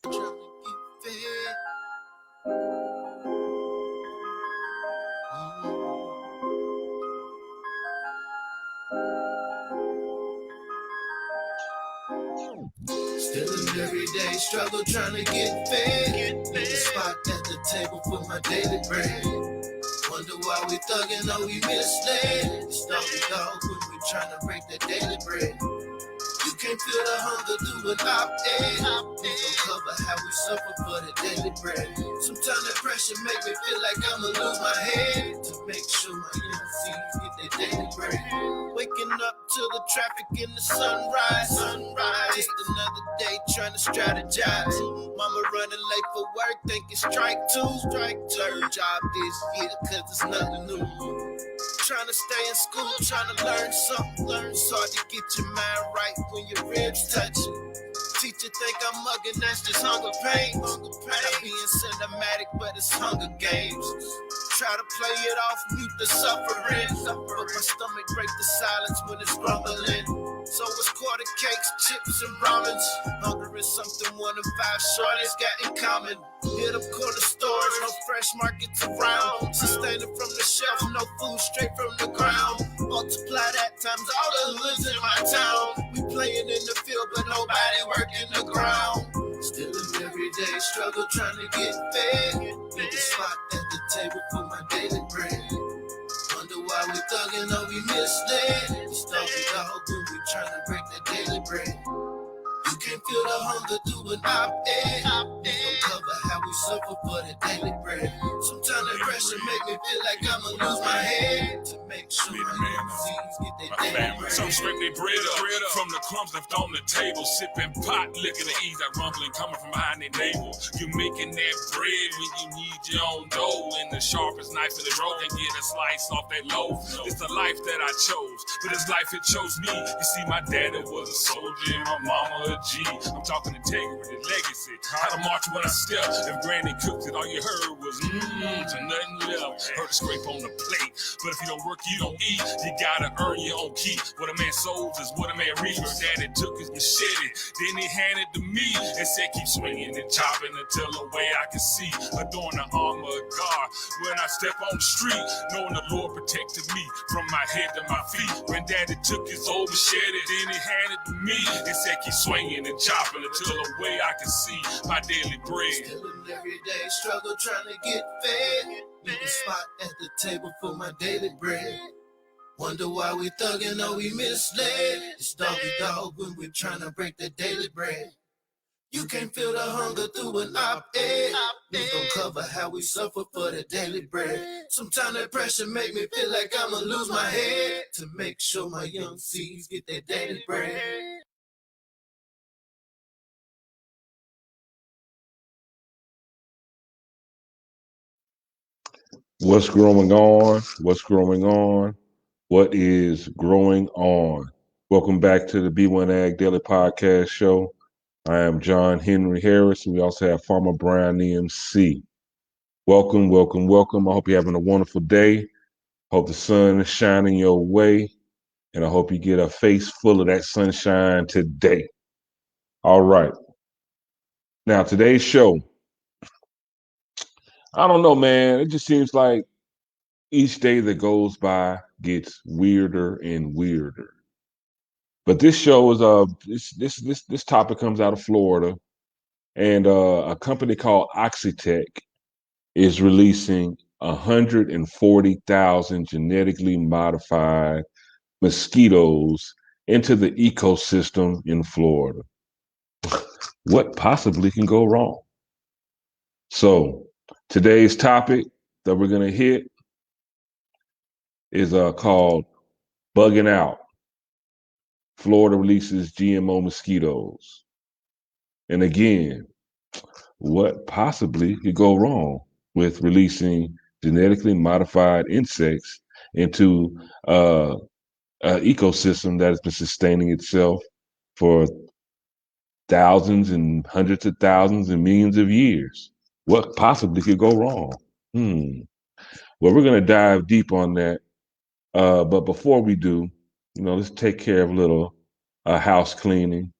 Trying to get fed. Still an everyday struggle trying to get fed. Need a spot at the table for my daily bread. Wonder why we thuggin', though we misled. It's dog when we trying to break the daily bread. You can't feel the hunger through an op-ed. We gon' cover how we suffer for the daily bread. Sometimes that pressure make me feel like I'ma lose my head. To make sure my MCs get their daily bread. Waking up to the traffic in the sunrise. Just another day trying to strategize. Mama running late for work, think it's strike two. Third job this year, cause it's nothing new. Trying to stay in school, trying to learn something. It's hard to get your mind right when your ribs touch. Teacher think I'm mugging, that's just hunger pain. I'm being cinematic, but it's Hunger Games. Try to play it off, mute the suffering. But my stomach break the silence when it's rumbling. So it's quarter cakes, chips, and ramens. Hunger is something 1 in 5 shorties got in common. Hit up corner stores, no fresh markets around. Sustain it from the shelf, no food straight from the ground. Multiply that times all the hoods in my town. We playing in the field, but nobody working the ground. Still an everyday struggle trying to get fed. Need a spot at the table for my daily bread. Wonder why we thuggin', though we misled. It's dog when we trying to break the daily bread. You can't feel the hunger through an op-ed. We gon' cover how we suffer for the daily bread. Sometimes that pressure make me feel like I'ma lose my head. To make sure my MCs get their daily bread. Some scrape their bread up from the crumbs left on the table. Sipping pot, licking the ease, that rumbling coming from behind their navel. You making that bread when you need your own dough. And the sharpest knife in the drawer can get a slice off that loaf. It's the life that I chose, but this life it chose me. You see, my daddy was a soldier and my mama a G. I'm talking integrity, legacy, how to march when I step. If granny cooked it, all you heard was so nothing left. Heard a scrape on the plate, but if you don't work, you don't eat. You gotta earn your own keep. What a man sows is what a man reaps. Daddy took his machete, then he handed to me and said, keep swinging and chopping until the way I can see. Adorn the armor of God when I step on the street, knowing the Lord protected me from my head to my feet. When Daddy took his old machete, then he handed to me and said, keep swinging and chopping until the way I can see my daily bread. Still an everyday struggle trying to get fed. Need a spot at the table for my daily bread. Wonder why we thuggin', though we misled. It's dog when we're trying to break the daily bread. You can't feel the hunger through an op-ed. We gon' cover how we suffer for the daily bread. Sometimes that pressure make me feel like I'ma lose my head. To make sure my young seeds get their daily bread. What's growing on? What's growing on? What is growing on? Welcome back to the B1AG Daily Podcast Show. I am John Henry Harris, and we also have Farmer Brian EMC. Welcome, welcome, welcome. I hope you're having a wonderful day. Hope the sun is shining your way, and I hope you get a face full of that sunshine today. All right. Now, today's show, I don't know, man. It just seems like each day that goes by gets weirder and weirder. But this show is this topic comes out of Florida, and a company called Oxitec is releasing 140,000 genetically modified mosquitoes into the ecosystem in Florida. What possibly can go wrong? So today's topic that we're going to hit is called Buggin' Out. Florida releases GMO mosquitoes. And again, what possibly could go wrong with releasing genetically modified insects into an ecosystem that has been sustaining itself for thousands and hundreds of thousands and millions of years? What possibly could go wrong? Well, we're going to dive deep on that. But before we do, let's take care of a little house cleaning.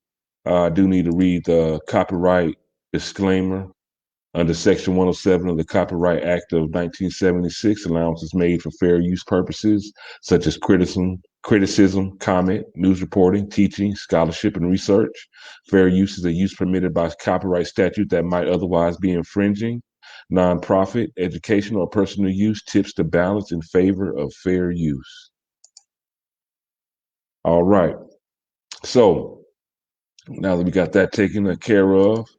I do need to read the copyright Disclaimer. Under Section 107 of the Copyright Act of 1976, allowance is made for fair use purposes such as criticism, comment, news reporting, teaching, scholarship, and research. Fair use is a use permitted by copyright statute that might otherwise be infringing. Nonprofit, educational, or personal use tips the balance in favor of fair use. All right. So now that we got that taken care of,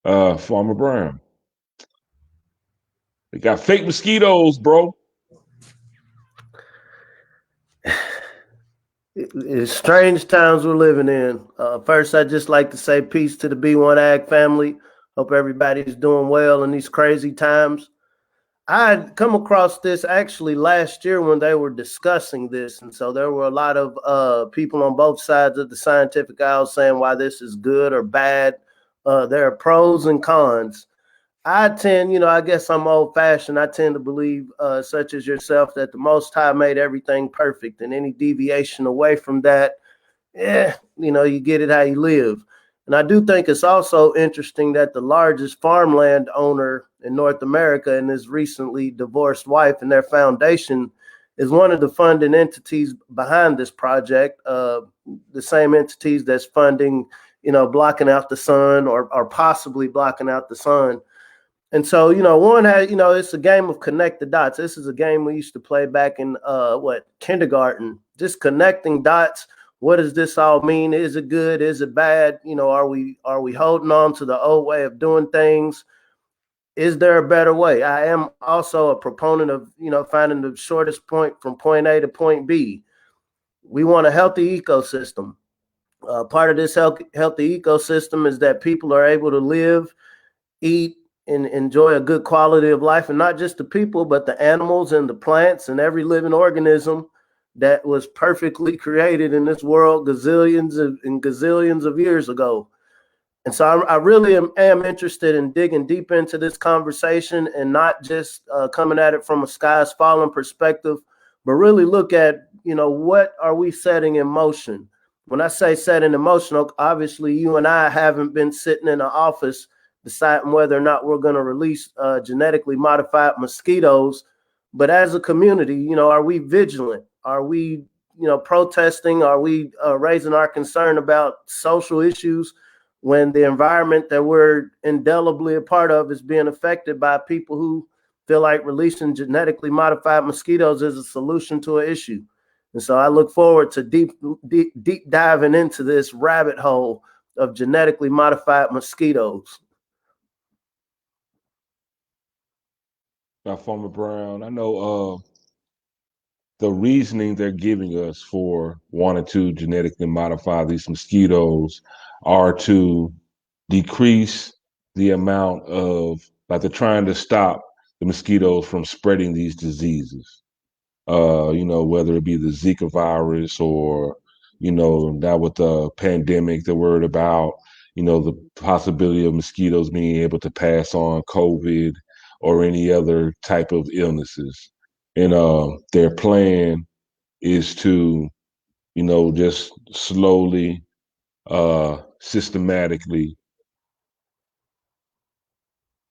Farmer Brown. They got fake mosquitoes, bro. It's strange times we're living in. First, I'd just like to say peace to the B1AG family. Hope everybody's doing well in these crazy times. I had come across this actually last year when they were discussing this. And so there were a lot of people on both sides of the scientific aisle saying why this is good or bad. There are pros and cons. I tend, I guess I'm old fashioned. I tend to believe, such as yourself, that the Most High made everything perfect, and any deviation away from that, you get it how you live. And I do think it's also interesting that the largest farmland owner in North America and his recently divorced wife and their foundation is one of the funding entities behind this project, the same entities that's funding, blocking out the sun or possibly blocking out the sun. And so, one has, it's a game of connect the dots. This is a game we used to play back in kindergarten, just connecting dots. What does this all mean? Is it good? Is it bad? Are we holding on to the old way of doing things? Is there a better way? I am also a proponent of, finding the shortest point from point A to point B. We want a healthy ecosystem. Part of this healthy ecosystem is that people are able to live, eat, and enjoy a good quality of life, and not just the people, but the animals and the plants and every living organism that was perfectly created in this world gazillions and gazillions of years ago. And so I really am interested in digging deep into this conversation and not just coming at it from a skies falling perspective, but really look at, what are we setting in motion? When I say setting in motion, obviously you and I haven't been sitting in an office deciding whether or not we're going to release genetically modified mosquitoes. But as a community, are we vigilant? Are we, protesting? Are we raising our concern about social issues when the environment that we're indelibly a part of is being affected by people who feel like releasing genetically modified mosquitoes is a solution to an issue? And so I look forward to deep diving into this rabbit hole of genetically modified mosquitoes. Now, Farmer Brown, I know the reasoning they're giving us for wanting to genetically modify these mosquitoes are to decrease the amount of, like, they're trying to stop the mosquitoes from spreading these diseases. Whether it be the Zika virus or, now with the pandemic, they're worried about, the possibility of mosquitoes being able to pass on COVID or any other type of illnesses. And their plan is to, just slowly, systematically,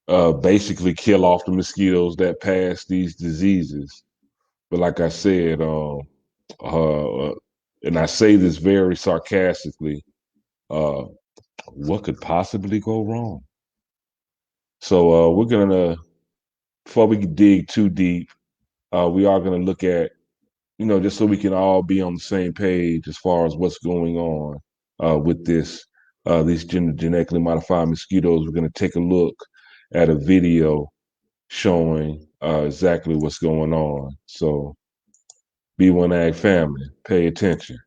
basically kill off the mosquitoes that pass these diseases. But like I said, and I say this very sarcastically, what could possibly go wrong? So we're gonna, before we dig too deep, we are gonna look at, just so we can all be on the same page as far as what's going on with these genetically modified mosquitoes. We're gonna take a look at a video showing exactly what's going on. So B1AG family, pay attention.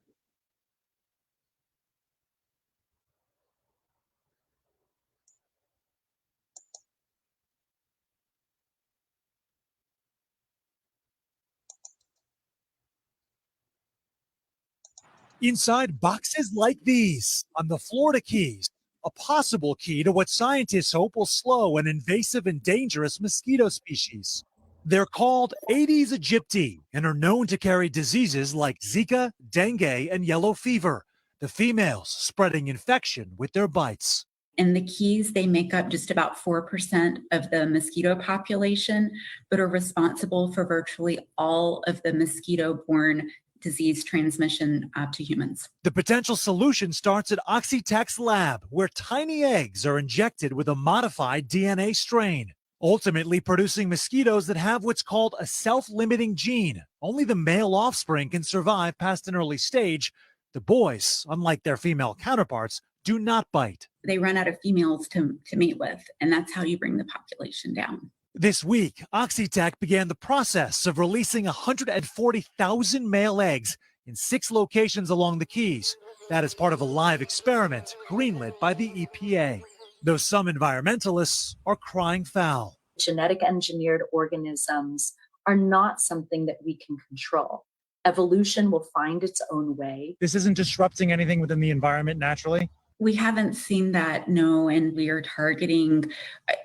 Inside boxes like these on the Florida Keys, a possible key to what scientists hope will slow an invasive and dangerous mosquito species. They're called Aedes aegypti and are known to carry diseases like Zika, dengue, and yellow fever, the females spreading infection with their bites. In the Keys, they make up just about 4% of the mosquito population, but are responsible for virtually all of the mosquito-borne disease transmission to humans. The potential solution starts at Oxitec's lab, where tiny eggs are injected with a modified DNA strain, ultimately producing mosquitoes that have what's called a self-limiting gene. Only the male offspring can survive past an early stage. The boys, unlike their female counterparts, do not bite. They run out of females to mate with, and that's how you bring the population down. This week, Oxitec began the process of releasing 140,000 male eggs in 6 locations along the Keys. That is part of a live experiment greenlit by the EPA. Though some environmentalists are crying foul. Genetic engineered organisms are not something that we can control. Evolution will find its own way. This isn't disrupting anything within the environment naturally? We haven't seen that, no, and we are targeting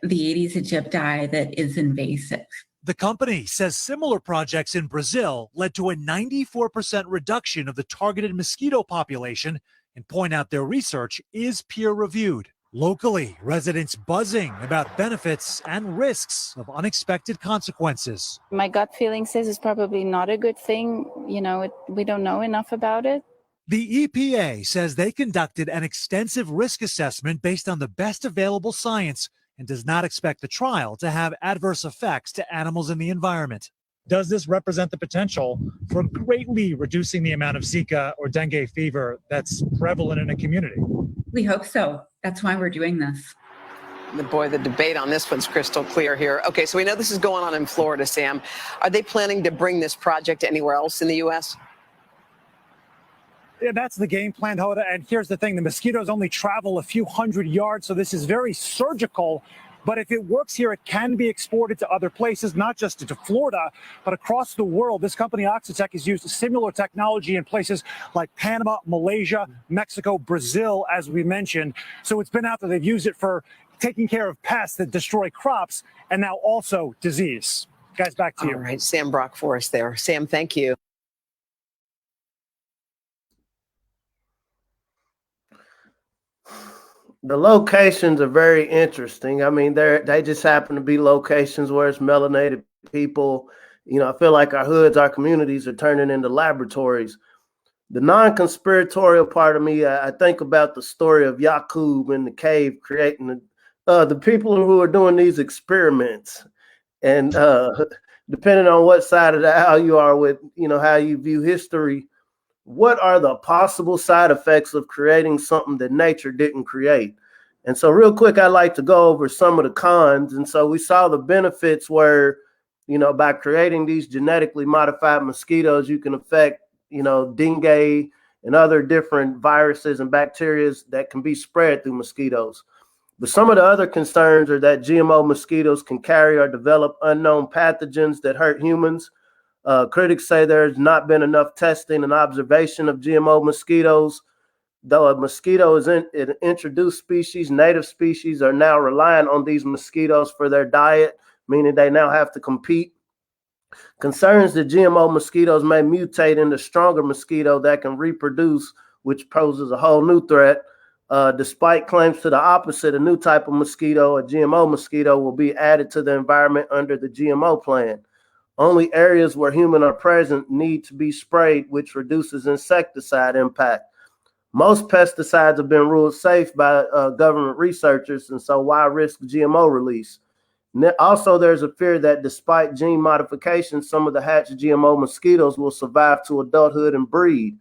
the Aedes aegypti that is invasive. The company says similar projects in Brazil led to a 94% reduction of the targeted mosquito population and point out their research is peer-reviewed. Locally, residents buzzing about benefits and risks of unexpected consequences. My gut feeling says it's probably not a good thing. We don't know enough about it. The EPA says they conducted an extensive risk assessment based on the best available science and does not expect the trial to have adverse effects to animals in the environment. Does this represent the potential for greatly reducing the amount of Zika or dengue fever that's prevalent in a community? We hope so. That's why we're doing this. The debate on this one's crystal clear here. Okay, so we know this is going on in Florida, Sam. Are they planning to bring this project anywhere else in the U.S.? Yeah, that's the game plan, Hoda. And here's the thing. The mosquitoes only travel a few hundred yards, so this is very surgical. But if it works here, it can be exported to other places, not just to Florida, but across the world. This company, Oxitec, has used similar technology in places like Panama, Malaysia, Mexico, Brazil, as we mentioned. So it's been out there. They've used it for taking care of pests that destroy crops and now also disease. Guys, back to you. All right, Sam Brock for us there. Sam, thank you. The locations are very interesting. I mean, they just happen to be locations where it's melanated people. I feel like our hoods, our communities are turning into laboratories. The non-conspiratorial part of me, I think about the story of Yaqub in the cave creating the people who are doing these experiments. And depending on what side of the aisle you are with, how you view history, what are the possible side effects of creating something that nature didn't create? And so real quick, I'd like to go over some of the cons. And so we saw the benefits where, by creating these genetically modified mosquitoes, you can affect, dengue and other different viruses and bacteria that can be spread through mosquitoes. But some of the other concerns are that GMO mosquitoes can carry or develop unknown pathogens that hurt humans. Critics say there's not been enough testing and observation of GMO mosquitoes. Though a mosquito is an introduced species, native species are now relying on these mosquitoes for their diet, meaning they now have to compete. Concerns that GMO mosquitoes may mutate into stronger mosquito that can reproduce, which poses a whole new threat. Despite claims to the opposite, a new type of mosquito, a GMO mosquito, will be added to the environment under the GMO plan. Only areas where humans are present need to be sprayed, which reduces insecticide impact. Most pesticides have been ruled safe by government researchers, and so why risk GMO release? Also, there's a fear that despite gene modifications, some of the hatched GMO mosquitoes will survive to adulthood and breed.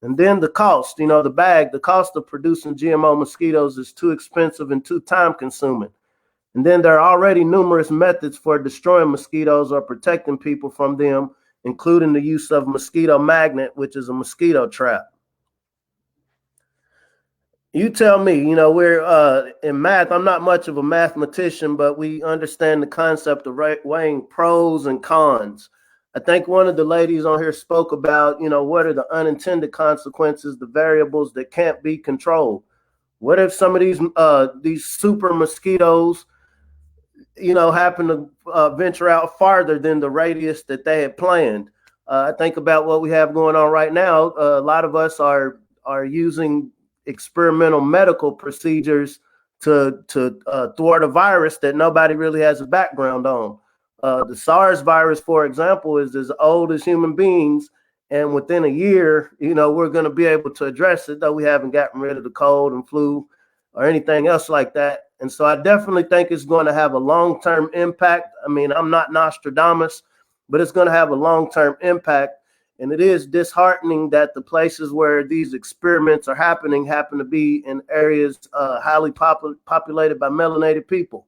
And then the cost, the cost of producing GMO mosquitoes is too expensive and too time consuming. And then there are already numerous methods for destroying mosquitoes or protecting people from them, including the use of mosquito magnet, which is a mosquito trap. You tell me, we're in math. I'm not much of a mathematician, but we understand the concept of weighing pros and cons. I think one of the ladies on here spoke about, what are the unintended consequences, the variables that can't be controlled. What if some of these super mosquitoes, happen to venture out farther than the radius that they had planned? I think about what we have going on right now. A lot of us are using experimental medical procedures to thwart a virus that nobody really has a background on. The SARS virus, for example, is as old as human beings. And within a year, we're going to be able to address it, though we haven't gotten rid of the cold and flu or anything else like that. And so I definitely think it's going to have a long-term impact. I mean, I'm not Nostradamus, but it's going to have a long-term impact. And it is disheartening that the places where these experiments are happening happen to be in areas highly populated by melanated people.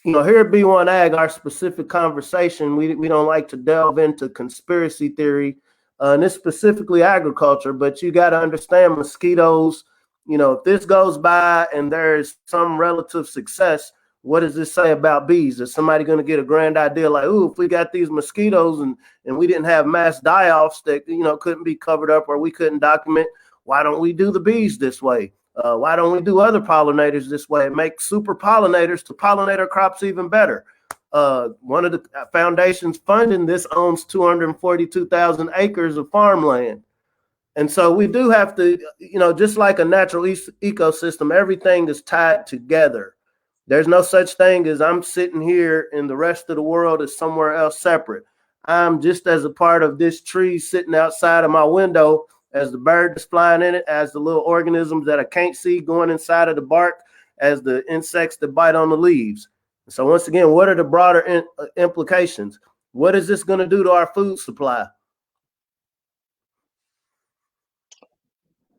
Here at B1AG, our specific conversation, we don't like to delve into conspiracy theory, and it's specifically agriculture, but you got to understand mosquitoes. If this goes by and there's some relative success, what does this say about bees? Is somebody going to get a grand idea like, ooh, if we got these mosquitoes and we didn't have mass die-offs that, couldn't be covered up or we couldn't document, why don't we do the bees this way? Why don't we do other pollinators this way and make super pollinators to pollinate our crops even better? One of the foundations funding this owns 242,000 acres of farmland. And so we do have to, just like a natural ecosystem, everything is tied together. There's no such thing as I'm sitting here and the rest of the world is somewhere else separate. I'm just as a part of this tree sitting outside of my window as the bird that's flying in it, as the little organisms that I can't see going inside of the bark, as the insects that bite on the leaves. So once again, what are the broader implications? What is this going to do to our food supply?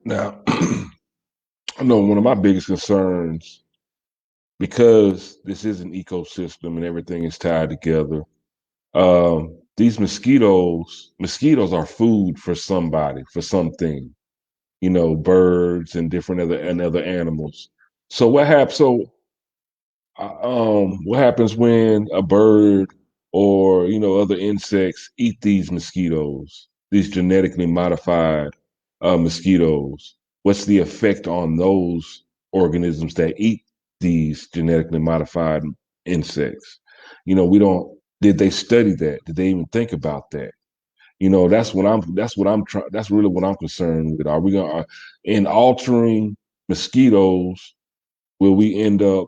Now, I know one of my biggest concerns, because this is an ecosystem and everything is tied together, these mosquitoes are food for somebody, for something, birds and different other animals. So what happens? What happens when a bird or other insects eat these mosquitoes, these genetically modified mosquitoes? What's the effect on those organisms that eat these genetically modified insects? Did they study that? Did they even think about that? That's really what I'm concerned with. Are we in altering mosquitoes, will we end up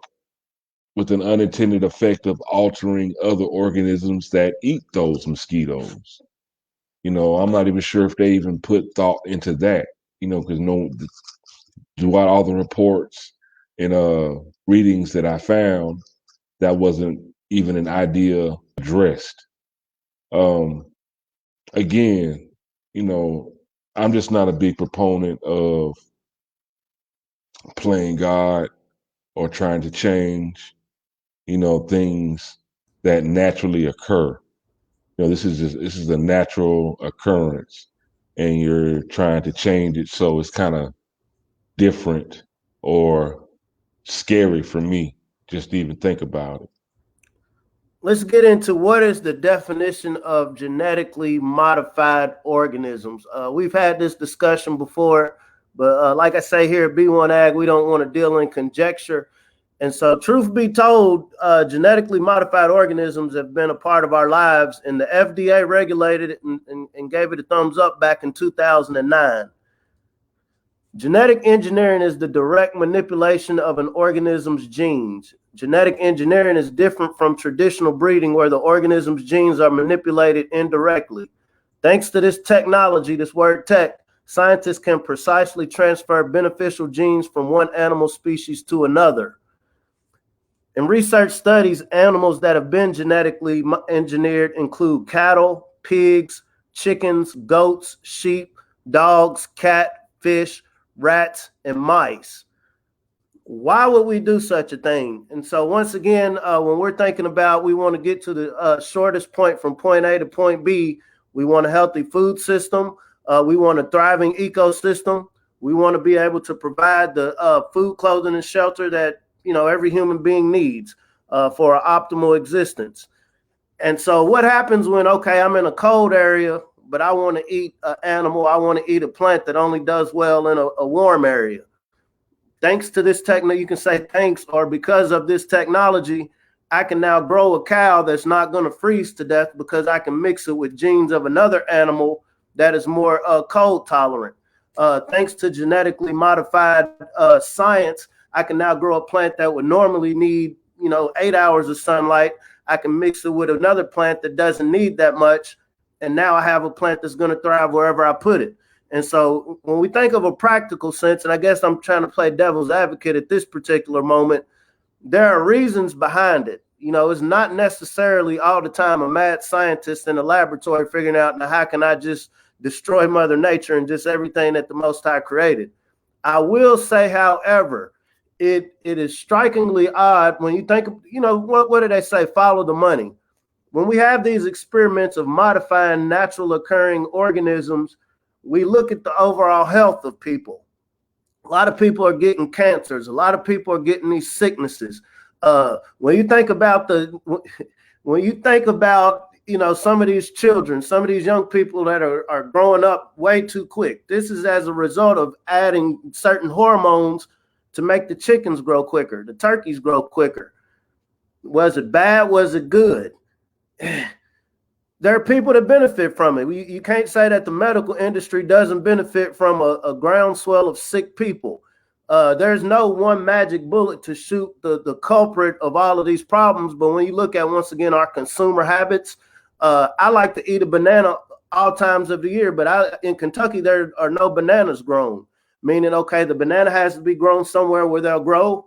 with an unintended effect of altering other organisms that eat those mosquitoes? I'm not even sure if they even put thought into that, because throughout all the reports and readings that I found, that wasn't even an idea addressed. Again, I'm just not a big proponent of playing God or trying to change, things that naturally occur. This is a natural occurrence, and you're trying to change it so it's kind of different or scary for me just to even think about it. Let's get into what is the definition of genetically modified organisms. We've had this discussion before, but like I say here at B1AG, we don't want to deal in conjecture. And so, truth be told, genetically modified organisms have been a part of our lives, and the FDA regulated it and gave it a thumbs up back in 2009. Genetic engineering is the direct manipulation of an organism's genes. Genetic engineering is different from traditional breeding, where the organism's genes are manipulated indirectly. Thanks to this technology, this word tech, scientists can precisely transfer beneficial genes from one animal species to another. And research studies animals that have been genetically engineered include cattle, pigs, chickens, goats, sheep, dogs, cat, fish, rats, and mice. Why would we do such a thing? And so once again, when we're thinking about we want to get to the shortest point from point A to point B, we want a healthy food system. We want a thriving ecosystem. We want to be able to provide the food, clothing, and shelter that every human being needs for an optimal existence. And so what happens when, okay, I'm in a cold area, but I want to eat an animal, I want to eat a plant that only does well in a warm area? Thanks to this technology, you can say thanks, or because of this technology, I can now grow a cow that's not going to freeze to death because I can mix it with genes of another animal that is more cold tolerant. Thanks to genetically modified science, I can now grow a plant that would normally need, 8 hours of sunlight. I can mix it with another plant that doesn't need that much. And now I have a plant that's going to thrive wherever I put it. And so when we think of a practical sense, and I guess I'm trying to play devil's advocate at this particular moment, there are reasons behind it. It's not necessarily all the time a mad scientist in a laboratory figuring out, now how can I just destroy Mother Nature and just everything that the Most High created. I will say, however, it is strikingly odd when you think of, what do they say? Follow the money. When we have these experiments of modifying natural occurring organisms, we look at the overall health of people. A lot of people are getting cancers. A lot of people are getting these sicknesses. When you think about some of these children, some of these young people that are growing up way too quick, this is as a result of adding certain hormones to make the chickens grow quicker, the turkeys grow quicker. Was it bad? Was it good? There are people that benefit from it. You can't say that the medical industry doesn't benefit from a groundswell of sick people. There's no one magic bullet to shoot the culprit of all of these problems. But when you look at, once again, our consumer habits, I like to eat a banana all times of the year, but in Kentucky, there are no bananas grown, meaning, okay, the banana has to be grown somewhere where they'll grow.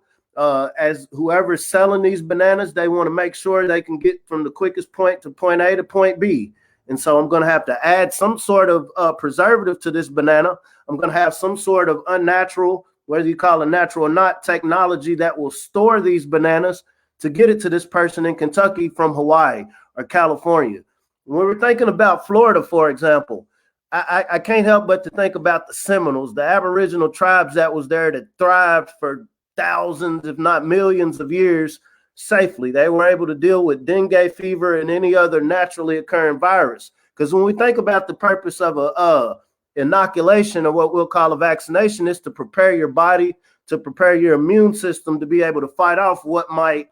As whoever's selling these bananas, they want to make sure they can get from the quickest point to point A to point B. And so I'm going to have to add some sort of preservative to this banana. I'm going to have some sort of unnatural, whether you call it natural or not, technology that will store these bananas to get it to this person in Kentucky from Hawaii or California. When we're thinking about Florida, for example, I can't help but to think about the Seminoles, the Aboriginal tribes that was there that thrived for thousands, if not millions of years safely. They were able to deal with dengue fever and any other naturally occurring virus. Because when we think about the purpose of a inoculation, or what we'll call a vaccination, is to prepare your body, to prepare your immune system to be able to fight off what might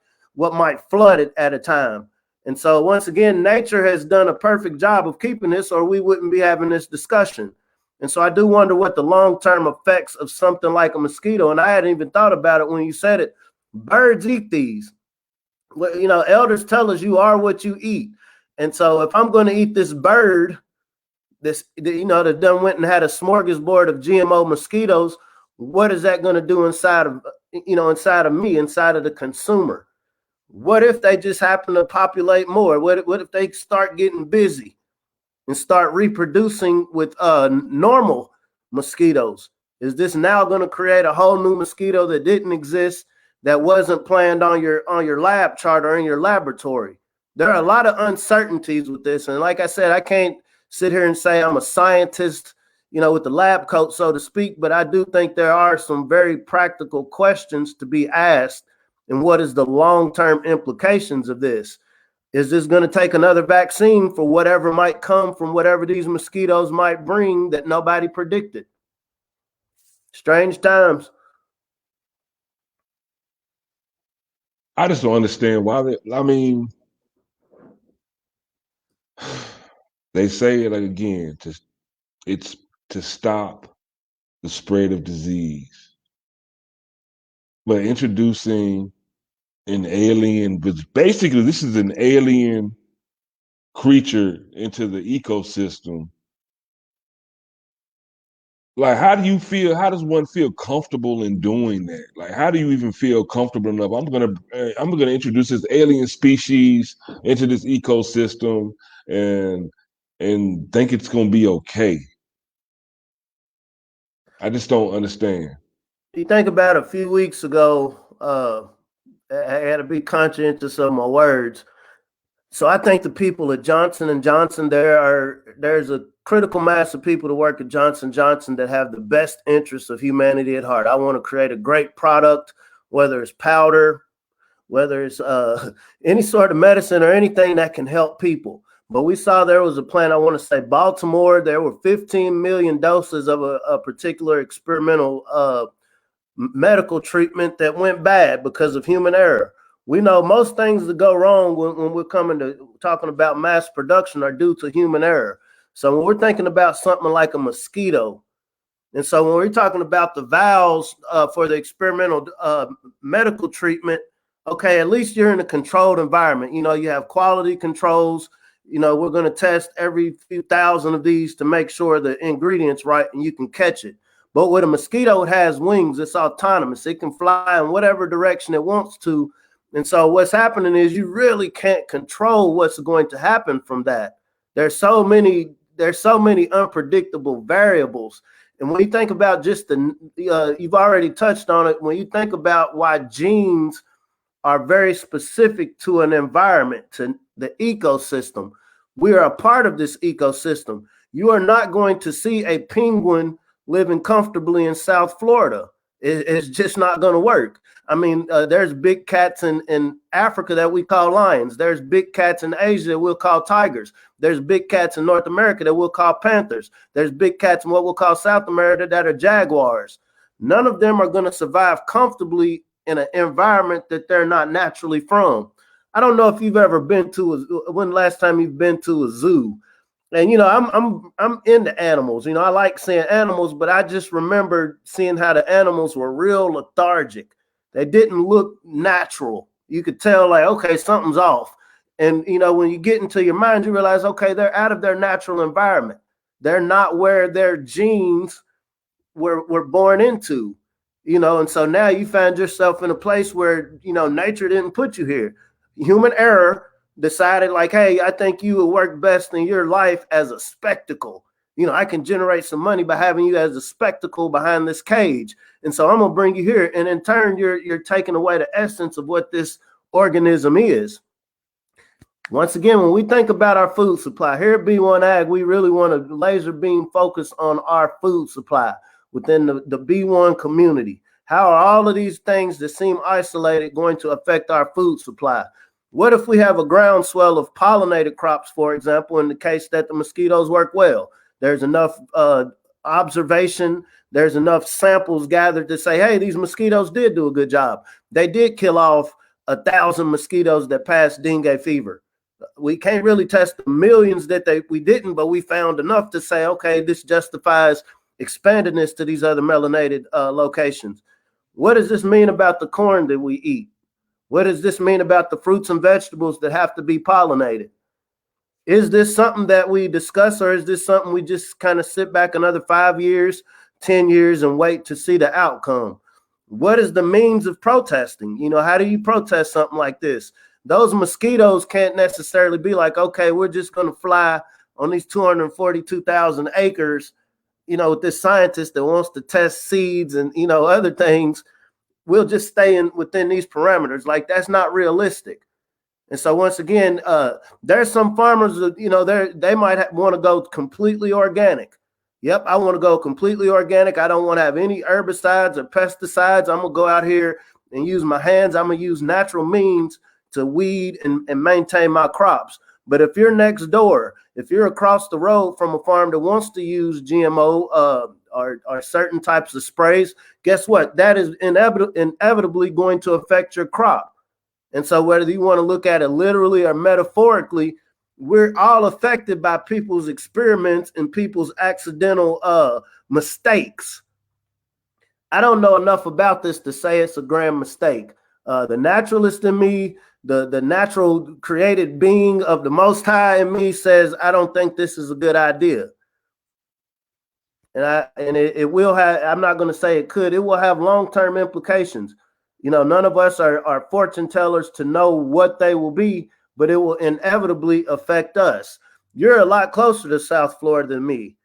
flood it at a time. And so once again, nature has done a perfect job of keeping this, or we wouldn't be having this discussion. And so I do wonder what the long-term effects of something like a mosquito, and I hadn't even thought about it when you said it. Birds eat these. Well, elders tell us you are what you eat. And so if I'm going to eat this bird, that done went and had a smorgasbord of GMO mosquitoes, what is that going to do inside of me, inside of the consumer? What if they just happen to populate more? What if they start getting busy and start reproducing with normal mosquitoes? Is this now going to create a whole new mosquito that didn't exist, that wasn't planned on your lab chart or in your laboratory? There are a lot of uncertainties with this. And like I said, I can't sit here and say I'm a scientist, with the lab coat, so to speak, but I do think there are some very practical questions to be asked. And what is the long-term implications of this? Is this going to take another vaccine for whatever might come from whatever these mosquitoes might bring that nobody predicted? Strange times. I just don't understand why they say it again, it's to stop the spread of disease. But introducing an alien, but basically this is an alien creature into the ecosystem. Like, how do you feel? How does one feel comfortable in doing that? Like, how do you even feel comfortable enough? I'm gonna introduce this alien species into this ecosystem and think it's gonna be okay. I just don't understand. You think about a few weeks ago, I had to be conscientious of my words. So I think the people at Johnson & Johnson, there's a critical mass of people to work at Johnson & Johnson that have the best interests of humanity at heart. I want to create a great product, whether it's powder, whether it's any sort of medicine or anything that can help people. But we saw there was a plant, I want to say Baltimore, there were 15 million doses of a particular experimental medical treatment that went bad because of human error. We know most things that go wrong when we're coming to talking about mass production are due to human error. So when we're thinking about something like a mosquito, And so when we're talking about the valves for the experimental medical treatment, okay, at least you're in a controlled environment. You know, you have quality controls. You know, we're going to test every few thousand of these to make sure the ingredient's right and you can catch it. But with a mosquito, it has wings. It's autonomous. It can fly in whatever direction it wants to. And so what's happening is you really can't control what's going to happen from that. There's so many unpredictable variables. And when you think about just you've already touched on it. When you think about why genes are very specific to an environment, to the ecosystem, we are a part of this ecosystem. You are not going to see a penguin living comfortably in South Florida. It's just not going to work. I mean, there's big cats in Africa that we call lions. There's big cats in Asia that we'll call tigers. There's big cats in North America that we'll call panthers. There's big cats in what we'll call South America that are jaguars. None of them are going to survive comfortably in an environment that they're not naturally from. I don't know if you've ever been to when last time you've been to a zoo. And, you know, I'm into animals. You know, I like seeing animals, but I just remember seeing how the animals were real lethargic. They didn't look natural. You could tell, like, okay, something's off. And, you know, when you get into your mind, you realize, okay, they're out of their natural environment. They're not where their genes were born into, you know. And so now you find yourself in a place where, you know, nature didn't put you here. Human error decided, like, hey, I think you would work best in your life as a spectacle. You know, I can generate some money by having you as a spectacle behind this cage. And so I'm going to bring you here. And in turn, you're taking away the essence of what this organism is. Once again, when we think about our food supply, here at B1AG, we really want to laser beam focus on our food supply within the B1 community. How are all of these things that seem isolated going to affect our food supply? What if we have a groundswell of pollinated crops, for example, in the case that the mosquitoes work well? There's enough observation, there's enough samples gathered to say, hey, these mosquitoes did do a good job. They did kill off 1,000 mosquitoes that passed dengue fever. We can't really test the millions that we didn't, but we found enough to say, okay, this justifies expanding this to these other melanated locations. What does this mean about the corn that we eat? What does this mean about the fruits and vegetables that have to be pollinated? Is this something that we discuss, or is this something we just kind of sit back another 5 years, 10 years and wait to see the outcome? What is the means of protesting? You know, how do you protest something like this? Those mosquitoes can't necessarily be like, okay, we're just going to fly on these 242,000 acres, you know, with this scientist that wants to test seeds and, you know, other things. We'll just stay within these parameters. Like, that's not realistic. And so once again, there's some farmers that, you know, they might want to go completely organic. Yep, I want to go completely organic. I don't want to have any herbicides or pesticides. I'm going to go out here and use my hands. I'm going to use natural means to weed and maintain my crops. But if you're next door, if you're across the road from a farm that wants to use GMO or certain types of sprays, guess what? That is inevitably going to affect your crop. And so whether you want to look at it literally or metaphorically, we're all affected by people's experiments and people's accidental mistakes. I don't know enough about this to say it's a grand mistake. The naturalist in me, the natural created being of the Most High in me says, I don't think this is a good idea. And it will have, I'm not going to say it could, it will have long-term implications. You know, none of us are fortune tellers to know what they will be, but it will inevitably affect us. You're a lot closer to South Florida than me.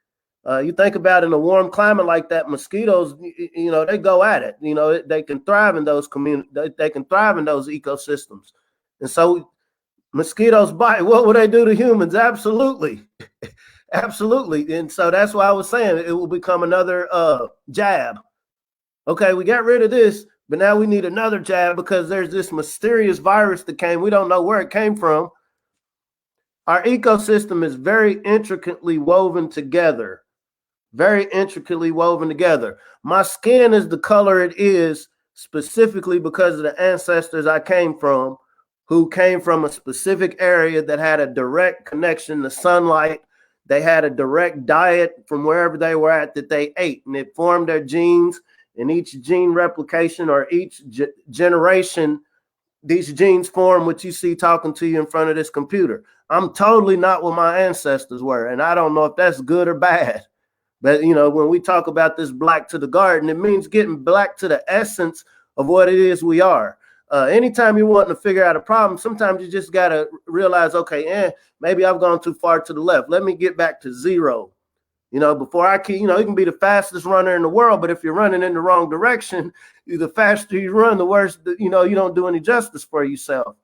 You think about in a warm climate like that, mosquitoes, you know, they go at it. You know, they can thrive in those communities. They can thrive in those ecosystems. And so mosquitoes bite. What will they do to humans? Absolutely. Absolutely. And so that's why I was saying it will become another jab. Okay, we got rid of this, but now we need another jab because there's this mysterious virus that came. We don't know where it came from. Our ecosystem is very intricately woven together. Very intricately woven together. My skin is the color it is specifically because of the ancestors I came from, who came from a specific area that had a direct connection to sunlight, They had a direct diet from wherever they were at that they ate, and it formed their genes. And each gene replication or each generation, these genes form what you see talking to you in front of this computer. I'm totally not what my ancestors were, and I don't know if that's good or bad. But, you know, when we talk about this black to the garden, it means getting black to the essence of what it is we are. Anytime you're wanting to figure out a problem, sometimes you just got to realize, okay, maybe I've gone too far to the left. Let me get back to zero. You know, before I can, you know, you can be the fastest runner in the world, but if you're running in the wrong direction, the faster you run, the worse, you know, you don't do any justice for yourself.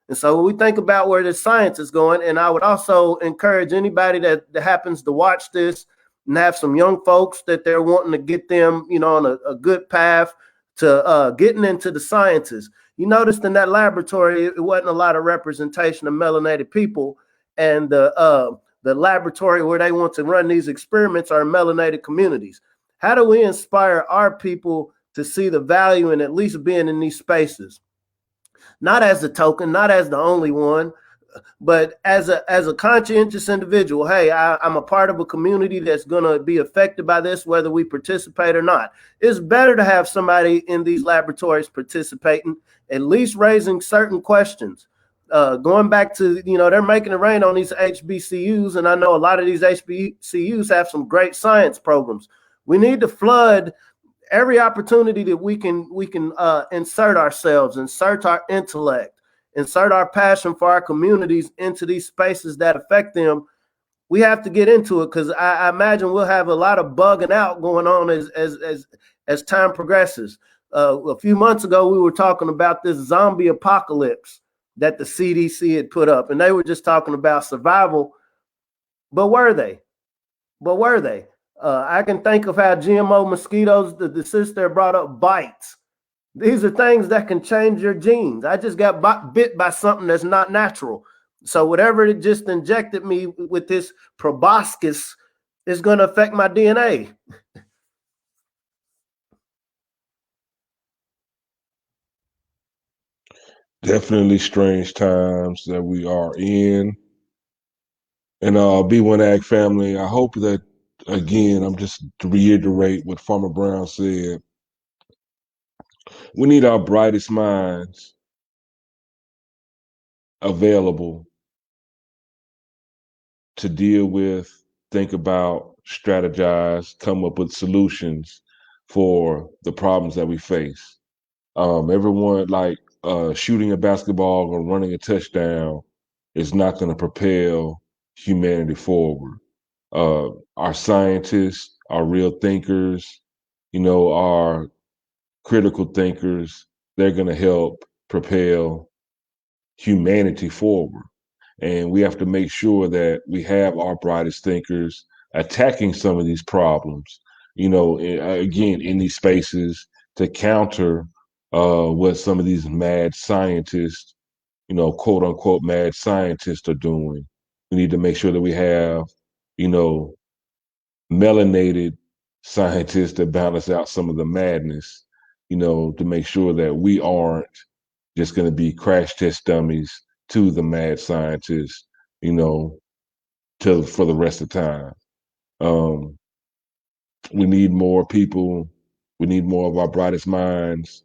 And so when we think about where the science is going, and I would also encourage anybody that happens to watch this and have some young folks that they're wanting to get them, you know, on a good path to getting into the sciences. You noticed in that laboratory, it wasn't a lot of representation of melanated people, and the laboratory where they want to run these experiments are melanated communities. How do we inspire our people to see the value in at least being in these spaces? Not as a token, not as the only one, but as a conscientious individual. Hey, I'm a part of a community that's going to be affected by this, whether we participate or not. It's better to have somebody in these laboratories participating, at least raising certain questions. Going back to, you know, they're making it rain on these HBCUs, and I know a lot of these HBCUs have some great science programs. We need to flood every opportunity that we can insert ourselves, insert our intellect, insert our passion for our communities into these spaces that affect them. We have to get into it, because I imagine we'll have a lot of bugging out going on as time progresses. A few months ago, we were talking about this zombie apocalypse that the CDC had put up, and they were just talking about survival. But were they? I can think of how GMO mosquitoes, the sister brought up bites. These are things that can change your genes. I just got bit by something that's not natural. So whatever it just injected me with this proboscis is going to affect my DNA. Definitely strange times that we are in. And B1AG family, I hope that, again, I'm just to reiterate what Farmer Brown said. We need our brightest minds available to deal with, think about, strategize, come up with solutions for the problems that we face. Everyone, like shooting a basketball or running a touchdown is not going to propel humanity forward. Our scientists, our real thinkers, you know, our critical thinkers, they're going to help propel humanity forward. And we have to make sure that we have our brightest thinkers attacking some of these problems, you know, again, in these spaces to counter what some of these mad scientists, you know, quote unquote, mad scientists are doing. We need to make sure that we have, you know, melanated scientists to balance out some of the madness, you know, to make sure that we aren't just going to be crash test dummies to the mad scientists, you know, for the rest of the time. We need more people. We need more of our brightest minds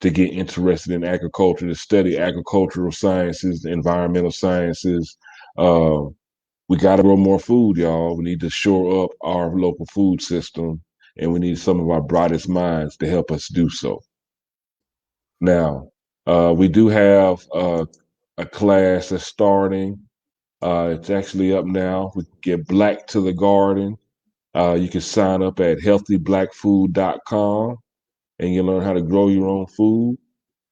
to get interested in agriculture, to study agricultural sciences, environmental sciences. We got to grow more food, y'all. We need to shore up our local food system, and we need some of our brightest minds to help us do so. Now, we do have a class that's starting. It's actually up now. We can get Black to the Garden. You can sign up at healthyblackfood.com, and you learn how to grow your own food.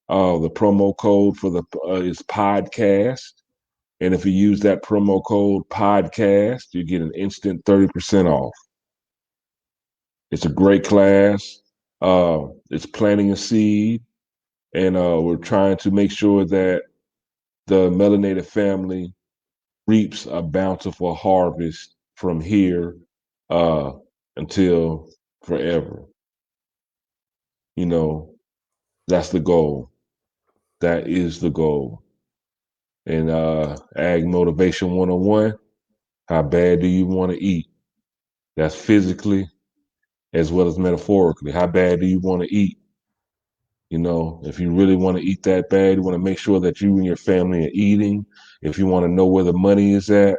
The promo code for the is podcast. And if you use that promo code podcast, you get an instant 30% off. It's a great class. It's planting a seed, and we're trying to make sure that the melanated family reaps a bountiful harvest from here until forever. You know, that's the goal. That is the goal. And Ag Motivation 101, How bad do you want to eat? That's physically as well as metaphorically. How bad do you want to eat? You know, if you really want to eat that bad, you want to make sure that you and your family are eating. If you want to know where the money is at,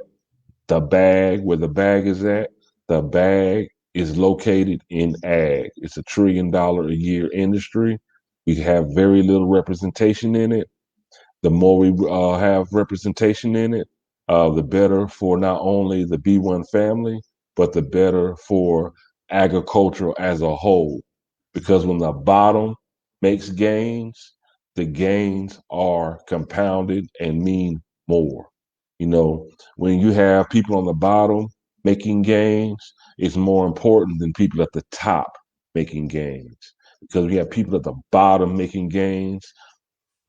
where the bag is at, the bag is located in ag. It's $1 trillion a year industry. We have very little representation in it. The more we have representation in it, the better for not only the B1 family, but the better for agriculture as a whole. Because when the bottom makes gains, the gains are compounded and mean more. You know, when you have people on the bottom making gains, it's more important than people at the top making gains. Because we have people at the bottom making gains,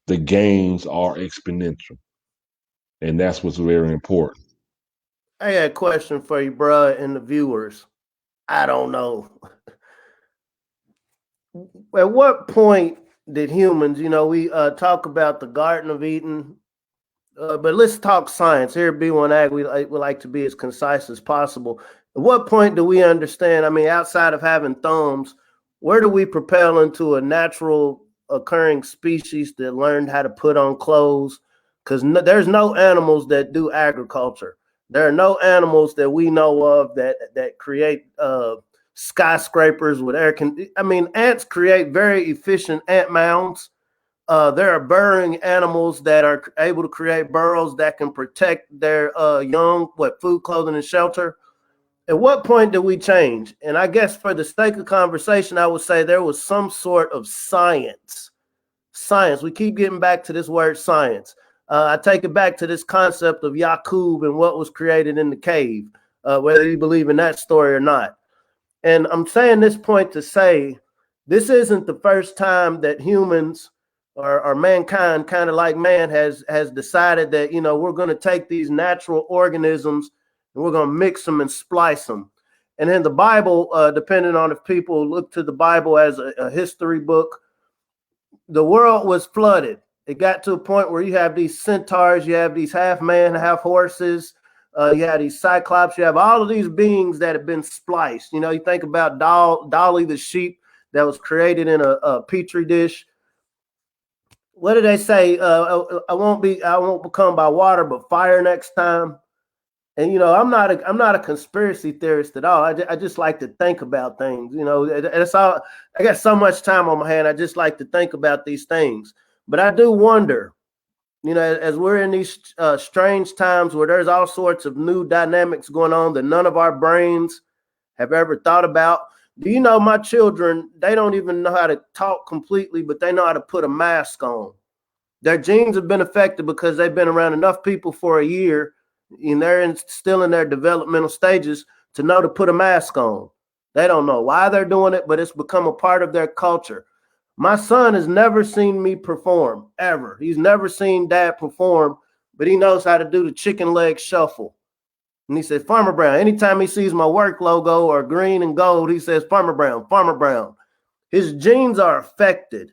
the gains are exponential. And that's what's very important. I got a question for you, bruh, and the viewers. I don't know. At what point did humans, we talk about the Garden of Eden, but let's talk science. Here at B1AG, we like to be as concise as possible. At what point do we understand, outside of having thumbs, where do we propel into a natural occurring species that learned how to put on clothes? Because there's no animals that do agriculture. There are no animals that we know of that create skyscrapers with air. Ants create very efficient ant mounds. There are burrowing animals that are able to create burrows that can protect their young, food, clothing, and shelter. At what point do we change? And I guess for the sake of conversation, I would say there was some sort of science. Science. We keep getting back to this word science. I take it back to this concept of Yakub and what was created in the cave, whether you believe in that story or not. And I'm saying this point to say this isn't the first time that humans or mankind, kind of like man, has decided that, we're going to take these natural organisms and we're going to mix them and splice them. And in the Bible, depending on if people look to the Bible as a history book, the world was flooded. It got to a point where you have these centaurs, you have these half man, half horses, you have these cyclops, you have all of these beings that have been spliced. You think about Dolly the sheep that was created in a petri dish. What do they say? I won't become by water, but fire next time. And I'm not a conspiracy theorist at all. I just like to think about things. It's all. I got so much time on my hand. I just like to think about these things. But I do wonder, as we're in these strange times where there's all sorts of new dynamics going on that none of our brains have ever thought about. Do you know my children? They don't even know how to talk completely, but they know how to put a mask on. Their genes have been affected because they've been around enough people for a year, and they're still in their developmental stages to know to put a mask on. They don't know why they're doing it, but it's become a part of their culture. My son has never seen me perform, ever. He's never seen dad perform, but he knows how to do the chicken leg shuffle. And he said, Farmer Brown. Anytime he sees my work logo or green and gold, he says, Farmer Brown, Farmer Brown. His genes are affected.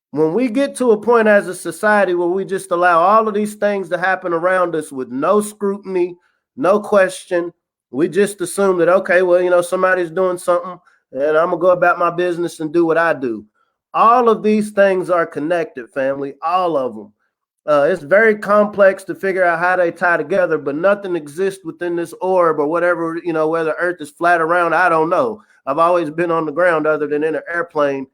When we get to a point as a society where we just allow all of these things to happen around us with no scrutiny, no question, we just assume that, okay, well, somebody's doing something and I'm going to go about my business and do what I do. All of these things are connected, family, all of them. It's very complex to figure out how they tie together, but nothing exists within this orb or whatever, whether Earth is flat or round, I don't know. I've always been on the ground other than in an airplane.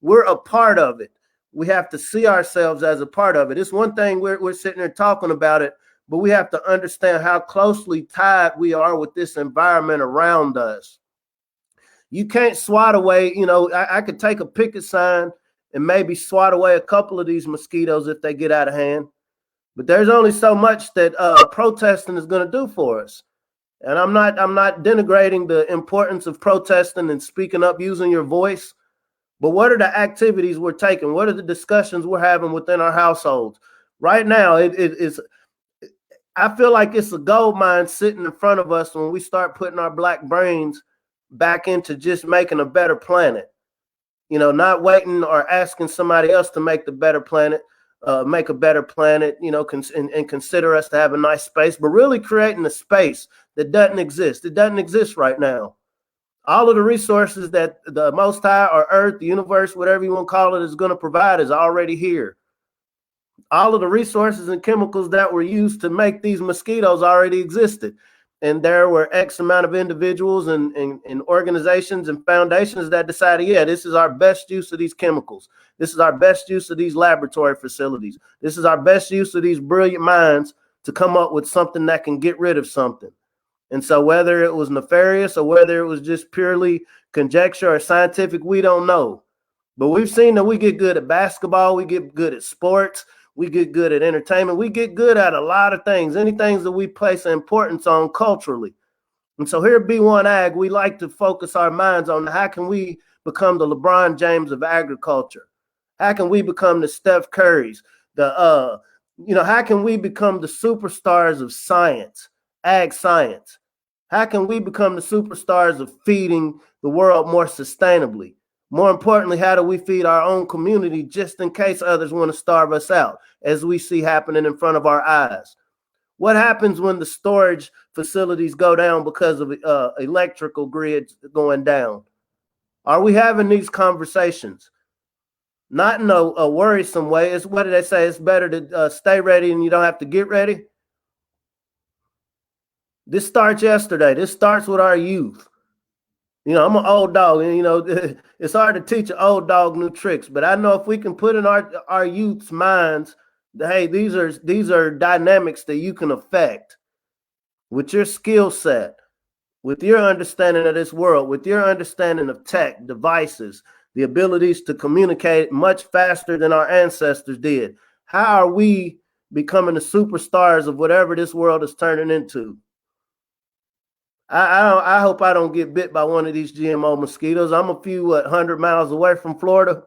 We're a part of it. We have to see ourselves as a part of it. It's one thing we're sitting here talking about it, but we have to understand how closely tied we are with this environment around us. You can't swat away, I could take a picket sign and maybe swat away a couple of these mosquitoes if they get out of hand. But there's only so much that protesting is going to do for us. And I'm not denigrating the importance of protesting and speaking up, using your voice. But what are the activities we're taking? What are the discussions we're having within our households? Right now, I feel like it's a gold mine sitting in front of us when we start putting our black brains back into just making a better planet. Not waiting or asking somebody else to make the better planet. make a better planet, and consider us to have a nice space, but really creating a space that doesn't exist. It doesn't exist right now. All of the resources that the Most High or Earth, the universe, whatever you want to call it, is going to provide is already here. All of the resources and chemicals that were used to make these mosquitoes already existed. And there were X amount of individuals and organizations and foundations that decided, yeah, this is our best use of these chemicals. This is our best use of these laboratory facilities. This is our best use of these brilliant minds to come up with something that can get rid of something. And so whether it was nefarious or whether it was just purely conjecture or scientific, we don't know. But we've seen that we get good at basketball, we get good at sports, we get good at entertainment, we get good at a lot of things, any things that we place importance on culturally. And so here at B1AG, we like to focus our minds on how can we become the LeBron James of agriculture? How can we become the Steph Currys? How can we become the superstars of science, ag science? How can we become the superstars of feeding the world more sustainably? More importantly, how do we feed our own community just in case others want to starve us out, as we see happening in front of our eyes? What happens when the storage facilities go down because of electrical grids going down? Are we having these conversations? Not in a worrisome way. It's what do they say? It's better to stay ready and you don't have to get ready. This starts yesterday. This starts with our youth. I'm an old dog, and it's hard to teach an old dog new tricks. But I know if we can put in our youth's minds that, hey, these are dynamics that you can affect with your skill set, with your understanding of this world, with your understanding of tech, devices, the abilities to communicate much faster than our ancestors did. How are we becoming the superstars of whatever this world is turning into? I hope I don't get bit by one of these GMO mosquitoes. I'm a few 100 miles away from Florida,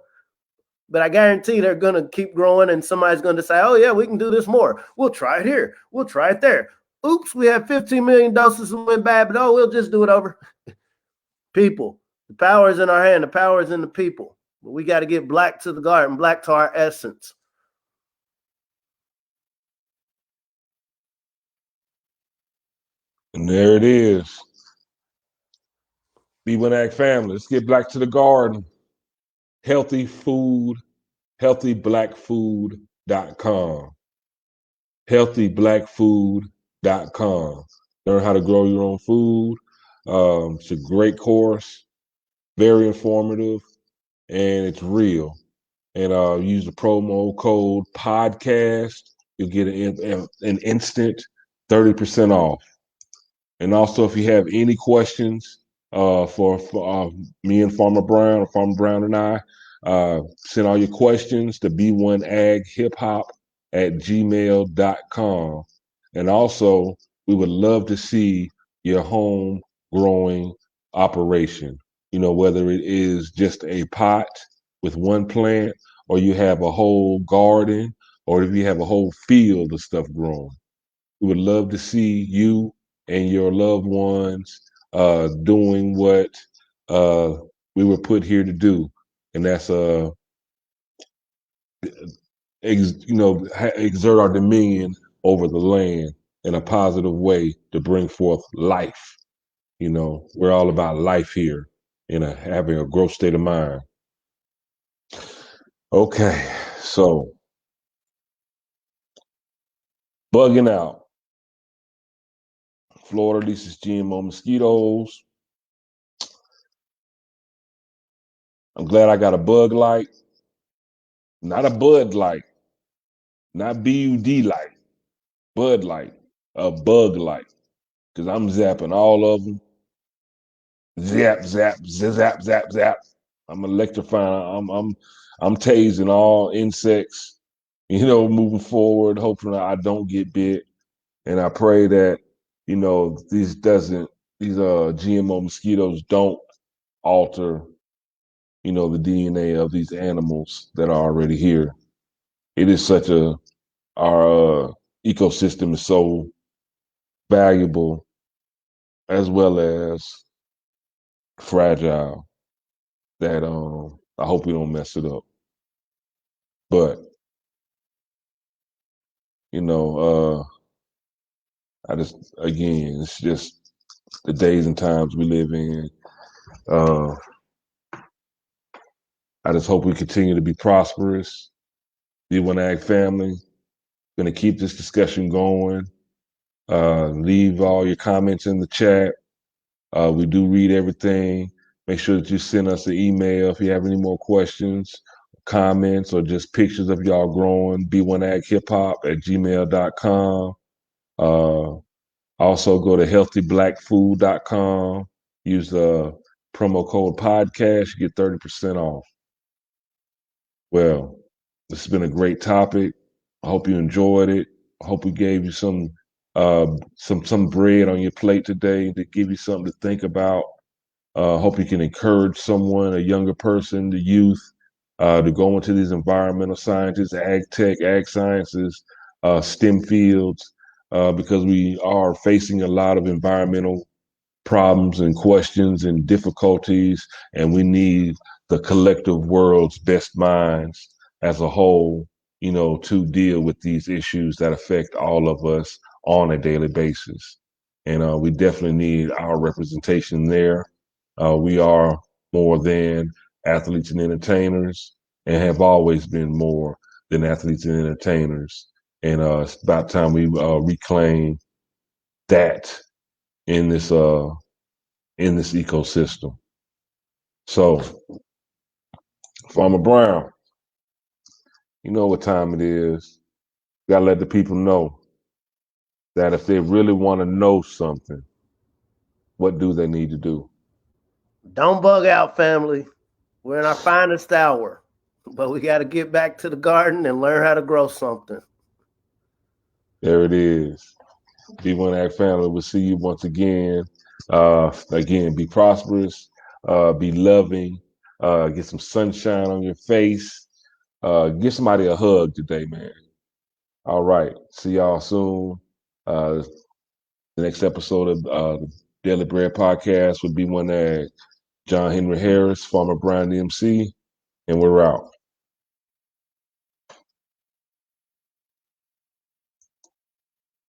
but I guarantee they're going to keep growing, and somebody's going to say, oh, yeah, we can do this more. We'll try it here. We'll try it there. Oops, we have 15 million doses and went bad, but we'll just do it over. People, the power is in our hand. The power is in the people. But we got to get black to the garden, black to our essence. And there it is. B1AG family, let's get back to the garden. Healthy food, healthyblackfood.com. Healthyblackfood.com. Learn how to grow your own food. It's a great course, very informative, and it's real. And use the promo code podcast. You'll get an instant 30% off. And also, if you have any questions for me and Farmer Brown, or Farmer Brown and I, send all your questions to b1aghiphop@gmail.com. And also, we would love to see your home growing operation. Whether it is just a pot with one plant, or you have a whole garden, or if you have a whole field of stuff growing. We would love to see you and your loved ones doing what we were put here to do, and that's exert our dominion over the land in a positive way to bring forth life. We're all about life here and having a growth state of mind. Okay, so bugging out. Florida releases GMO mosquitoes. I'm glad I got a bug light, not a Bud light, not BUD light, Bud light, a bug light, because I'm zapping all of them. Zap, zap, zap, zap, zap. I'm electrifying. I'm tasing all insects. Moving forward, hoping I don't get bit, and I pray that these GMO mosquitoes don't alter the DNA of these animals that are already here. It is our ecosystem is so valuable as well as fragile that I hope we don't mess it up. But I just, again, it's just the days and times we live in. I just hope we continue to be prosperous. B1AG family, going to keep this discussion going. Leave all your comments in the chat. We do read everything. Make sure that you send us an email if you have any more questions, comments, or just pictures of y'all growing. b1aghiphop@gmail.com. Also go to healthyblackfood.com. Use the promo code podcast. You get 30% off. Well, this has been a great topic. I hope you enjoyed it. I hope we gave you some bread on your plate today to give you something to think about. Hope you can encourage someone, a younger person, the youth, to go into these environmental sciences, ag tech, ag sciences, STEM fields, because we are facing a lot of environmental problems and questions and difficulties, and we need the collective world's best minds as a whole, to deal with these issues that affect all of us on a daily basis. And we definitely need our representation there. We are more than athletes and entertainers, and have always been more than athletes and entertainers. And it's about time we reclaim that in this ecosystem. So, Farmer Brown, you know what time it is. You gotta let the people know that if they really want to know something, what do they need to do? Don't bug out, family. We're in our finest hour, but we got to get back to the garden and learn how to grow something. There it is. B1AG family, we'll see you once again. Again, be prosperous, be loving, get some sunshine on your face. Give somebody a hug today, man. All right. See y'all soon. The next episode of the Daily Bread Podcast would be one that John Henry Harris, Farmer Brian MC, and we're out.